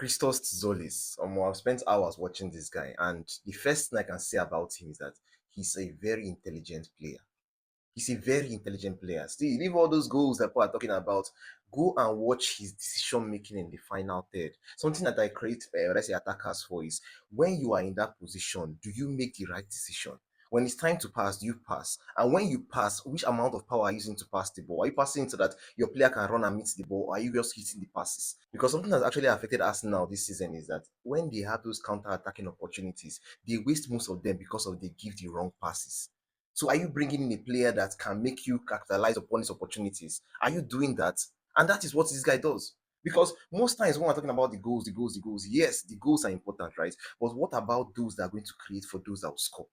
Tzolis. I've spent hours watching this guy, and the first thing I can say about him is that he's a very intelligent player. He's a very intelligent player. Still, leave all those goals that people are talking about. Go and watch his decision making in the final third. Something that I create, let's say, attackers for is when you are in that position, do you make the right decision? When it's time to pass, do you pass? And when you pass, which amount of power are you using to pass the ball? Are you passing so that your player can run and meet the ball, or are you just hitting the passes? Because something that's actually affected Arsenal this season is that when they have those counter-attacking opportunities, they waste most of them because of they give the wrong passes. So are you bringing in a player that can make you capitalize upon these opportunities? Are you doing that? And that is what this guy does. Because most times when we're talking about the goals, yes, the goals are important, right? But what about those that are going to create for those that will score?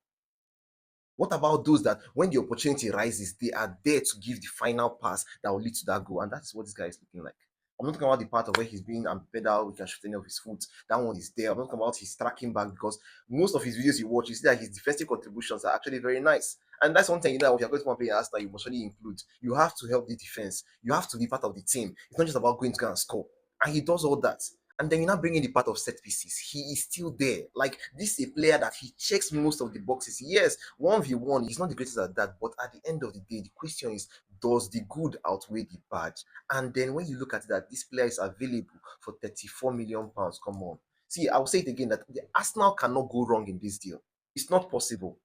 What about those that when the opportunity rises, they are there to give the final pass that will lead to that goal? And that's what this guy is looking like. I'm not talking about the part of where he's being pedal, he can shoot any of his foot. That one is there. I'm not talking about his tracking back because most of his videos you watch, you see that his defensive contributions are actually very nice. And that's one thing if you're going to want to play Arsenal, you must really include. You have to help the defense. You have to be part of the team. It's not just about going to go and score. And he does all that. And then you now bring in the part of set pieces. He is still there. Like this is a player that he checks most of the boxes. Yes, 1v1, he's not the greatest at that, but at the end of the day, the question is, does the good outweigh the bad? And then when you look at that, this player is available for 34 million pounds. Come on. See, I'll say it again that the Arsenal cannot go wrong in this deal. It's not possible.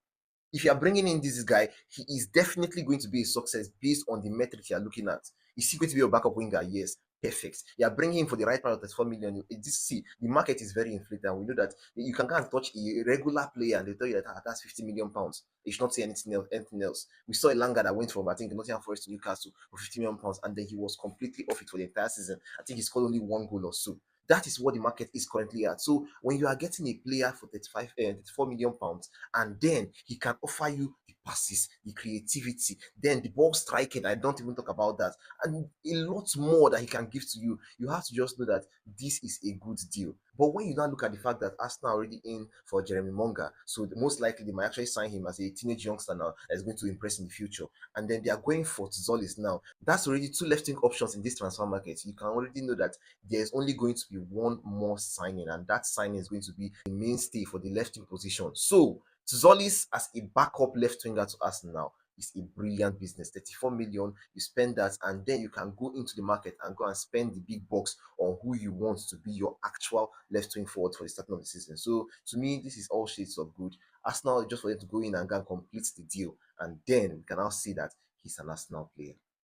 If you are bringing in this guy, he is definitely going to be a success based on the metrics you are looking at. Is he going to be a backup winger? Yes. Perfect. You are bringing him for the right price of 34 million. See, the market is very inflated, and we know that you can go and touch a regular player and they tell you that that's 50 million pounds. They should not say anything else. Anything else. We saw a Langer that went from I think Nottingham Forest to Newcastle for 50 million pounds, and then he was completely off it for the entire season. I think he scored only one goal or so. That is what the market is currently at. So when you are getting a player for 34 million pounds, and then he can offer you the passes, the creativity, then the ball striking. I don't even talk about that, and a lot more that he can give to you. You have to just know that this is a good deal. But when you now look at the fact that Arsenal are already in for Jeremy Monga, so most likely they might actually sign him as a teenage youngster now that's going to impress in the future. And then they are going for Tzolis now. That's already two left wing options in this transfer market. You can already know that there's only going to be one more signing, and that signing is going to be the mainstay for the left wing position. So Tzolis as a backup left winger to Arsenal is a brilliant business. 34 million, you spend that, and then you can go into the market and go and spend the big bucks on who you want to be your actual left wing forward for the starting of the season. So to me, this is all shades of good. Arsenal just for them to go in and go and complete the deal, and then we can now see that he's an Arsenal player.